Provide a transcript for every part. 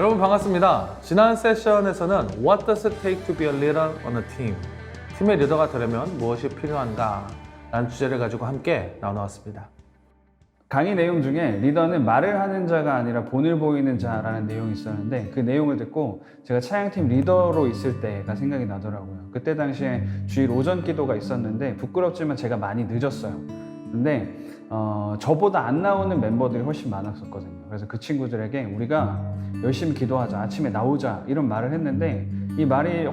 여러분 반갑습니다. 지난 세션에서는 What does it take to be a leader on a team? 팀의 리더가 되려면 무엇이 필요한가? 라는 주제를 가지고 함께 나눠왔습니다. 강의 내용 중에 리더는 말을 하는 자가 아니라 본을 보이는 자라는 내용이 있었는데 그 내용을 듣고 제가 차양팀 리더로 있을 때가 생각이 나더라고요. 그때 당시에 주일 오전 기도가 있었는데 부끄럽지만 제가 많이 늦었어요. 근데 저보다 안 나오는 멤버들이 훨씬 많았었거든요. 그래서 그 친구들에게 우리가 열심히 기도하자, 아침에 나오자 이런 말을 했는데 이 말이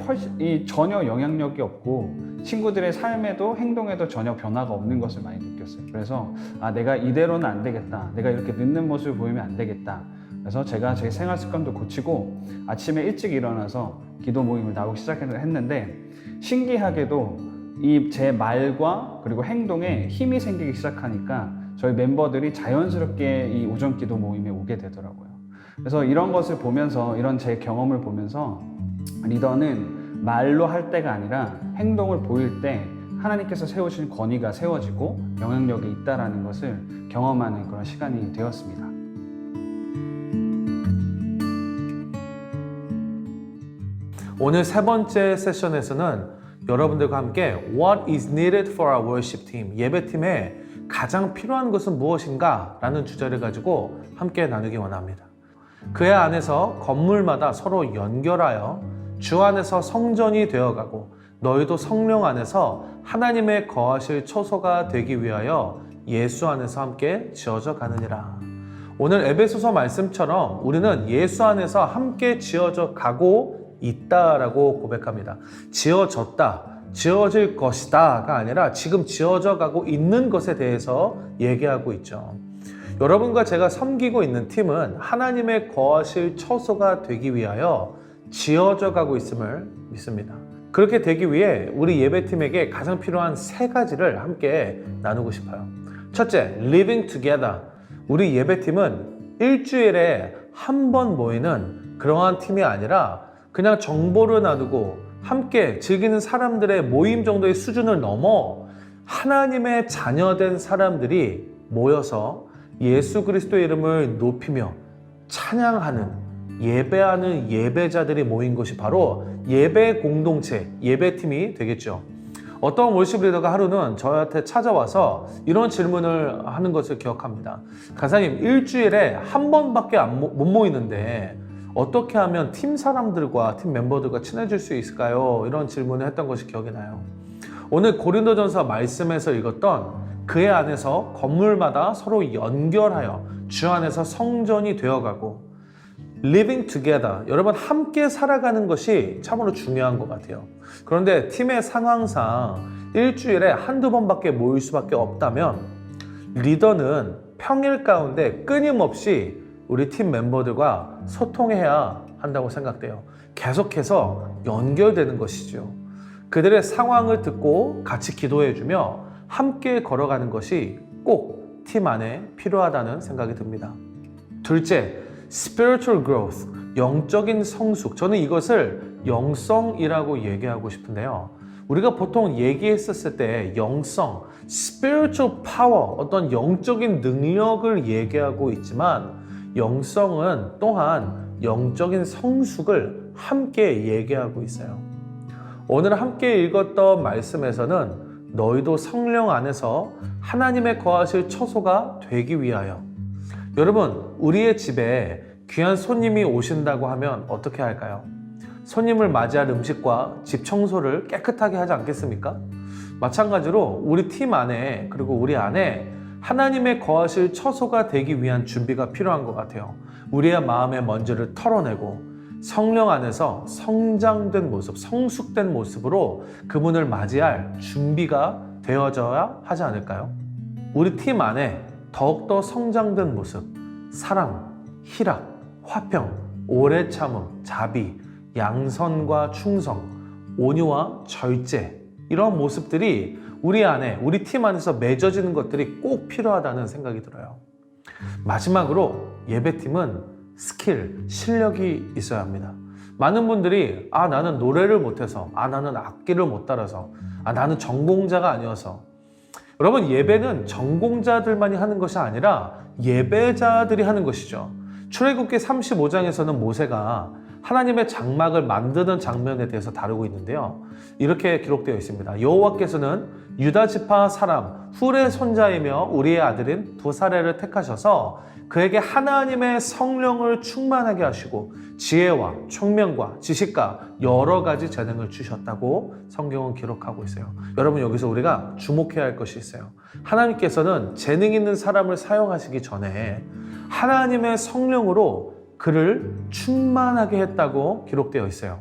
전혀 영향력이 없고 친구들의 삶에도 행동에도 전혀 변화가 없는 것을 많이 느꼈어요. 그래서 내가 이대로는 안 되겠다, 내가 이렇게 늦는 모습을 보이면 안 되겠다. 그래서 제가 제 생활 습관도 고치고 아침에 일찍 일어나서 기도 모임을 나오기 시작했는데 신기하게도 이 제 말과 그리고 행동에 힘이 생기기 시작하니까 저희 멤버들이 자연스럽게 이 오전 기도 모임에 오게 되더라고요. 그래서 이런 것을 보면서, 이런 제 경험을 보면서 리더는 말로 할 때가 아니라 행동을 보일 때 하나님께서 세우신 권위가 세워지고 영향력이 있다는 것을 경험하는 그런 시간이 되었습니다. 오늘 세 번째 세션에서는 여러분들과 함께 What is needed for our worship team? 예배팀에 가장 필요한 것은 무엇인가? 라는 주제를 가지고 함께 나누기 원합니다. 그의 안에서 건물마다 서로 연결하여 주 안에서 성전이 되어가고 너희도 성령 안에서 하나님의 거하실 초소가 되기 위하여 예수 안에서 함께 지어져 가느니라. 오늘 에베소서 말씀처럼 우리는 예수 안에서 함께 지어져 가고 있다라고 고백합니다. 지어졌다, 지어질 것이다가 아니라 지금 지어져 가고 있는 것에 대해서 얘기하고 있죠. 여러분과 제가 섬기고 있는 팀은 하나님의 거하실 처소가 되기 위하여 지어져 가고 있음을 믿습니다. 그렇게 되기 위해 우리 예배팀에게 가장 필요한 세 가지를 함께 나누고 싶어요. 첫째, living together. 우리 예배팀은 일주일에 한 번 모이는 그러한 팀이 아니라 그냥 정보를 나누고 함께 즐기는 사람들의 모임 정도의 수준을 넘어 하나님의 자녀된 사람들이 모여서 예수 그리스도의 이름을 높이며 찬양하는, 예배하는 예배자들이 모인 것이 바로 예배 공동체, 예배팀이 되겠죠. 어떤 월십 리더가 하루는 저한테 찾아와서 이런 질문을 하는 것을 기억합니다. 강사님, 일주일에 한 번밖에 못 모이는데 어떻게 하면 팀 사람들과 팀 멤버들과 친해질 수 있을까요? 이런 질문을 했던 것이 기억이 나요. 오늘 고린도전서 말씀에서 읽었던 그의 안에서 건물마다 서로 연결하여 주 안에서 성전이 되어가고 living together, 여러분 함께 살아가는 것이 참으로 중요한 것 같아요. 그런데 팀의 상황상 일주일에 한두 번밖에 모일 수밖에 없다면 리더는 평일 가운데 끊임없이 우리 팀 멤버들과 소통해야 한다고 생각돼요. 계속해서 연결되는 것이죠. 그들의 상황을 듣고 같이 기도해주며 함께 걸어가는 것이 꼭 팀 안에 필요하다는 생각이 듭니다. 둘째, spiritual growth, 영적인 성숙. 저는 이것을 영성이라고 얘기하고 싶은데요. 우리가 보통 얘기했었을 때 영성, spiritual power, 어떤 영적인 능력을 얘기하고 있지만 영성은 또한 영적인 성숙을 함께 얘기하고 있어요. 오늘 함께 읽었던 말씀에서는 너희도 성령 안에서 하나님의 거하실 처소가 되기 위하여. 여러분, 우리의 집에 귀한 손님이 오신다고 하면 어떻게 할까요? 손님을 맞이할 음식과 집 청소를 깨끗하게 하지 않겠습니까? 마찬가지로 우리 팀 안에, 그리고 우리 안에 하나님의 거하실 처소가 되기 위한 준비가 필요한 것 같아요. 우리의 마음의 먼지를 털어내고 성령 안에서 성장된 모습, 성숙된 모습으로 그분을 맞이할 준비가 되어져야 하지 않을까요? 우리 팀 안에 더욱더 성장된 모습, 사랑, 희락, 화평, 오래 참음, 자비, 양선과 충성, 온유와 절제, 이런 모습들이 우리 안에, 우리 팀 안에서 맺어지는 것들이 꼭 필요하다는 생각이 들어요. 마지막으로 예배팀은 스킬, 실력이 있어야 합니다. 많은 분들이 나는 노래를 못해서, 나는 악기를 못 따라서, 나는 전공자가 아니어서. 여러분, 예배는 전공자들만이 하는 것이 아니라 예배자들이 하는 것이죠. 출애굽기 35장에서는 모세가 하나님의 장막을 만드는 장면에 대해서 다루고 있는데요. 이렇게 기록되어 있습니다. 여호와께서는 유다 지파 사람 훌의 손자이며 우리의 아들인 부사레를 택하셔서 그에게 하나님의 성령을 충만하게 하시고 지혜와 총명과 지식과 여러 가지 재능을 주셨다고 성경은 기록하고 있어요. 여러분, 여기서 우리가 주목해야 할 것이 있어요. 하나님께서는 재능 있는 사람을 사용하시기 전에 하나님의 성령으로 그를 충만하게 했다고 기록되어 있어요.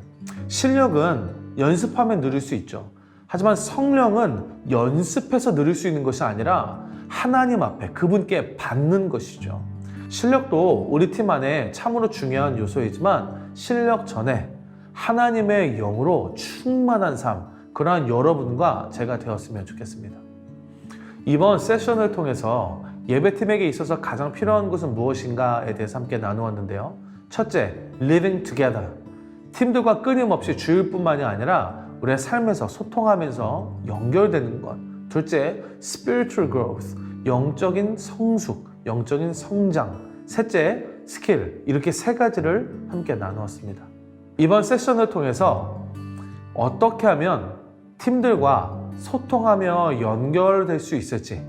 실력은 연습하면 누릴 수 있죠. 하지만 성령은 연습해서 누릴 수 있는 것이 아니라 하나님 앞에 그분께 받는 것이죠. 실력도 우리 팀 안에 참으로 중요한 요소이지만 실력 전에 하나님의 영으로 충만한 삶, 그러한 여러분과 제가 되었으면 좋겠습니다. 이번 세션을 통해서 예배팀에게 있어서 가장 필요한 것은 무엇인가에 대해서 함께 나누었는데요. 첫째, living together. 팀들과 끊임없이 주일 뿐만이 아니라 우리의 삶에서 소통하면서 연결되는 것. 둘째, spiritual growth. 영적인 성숙, 영적인 성장. 셋째, 스킬. 이렇게 세 가지를 함께 나누었습니다. 이번 세션을 통해서 어떻게 하면 팀들과 소통하며 연결될 수 있을지,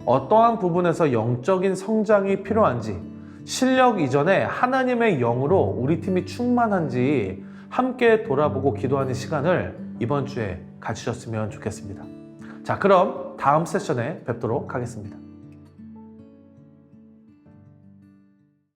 어떠한 부분에서 영적인 성장이 필요한지, 실력 이전에 하나님의 영으로 우리 팀이 충만한지 함께 돌아보고 기도하는 시간을 이번 주에 가지셨으면 좋겠습니다. 자, 그럼 다음 세션에 뵙도록 하겠습니다.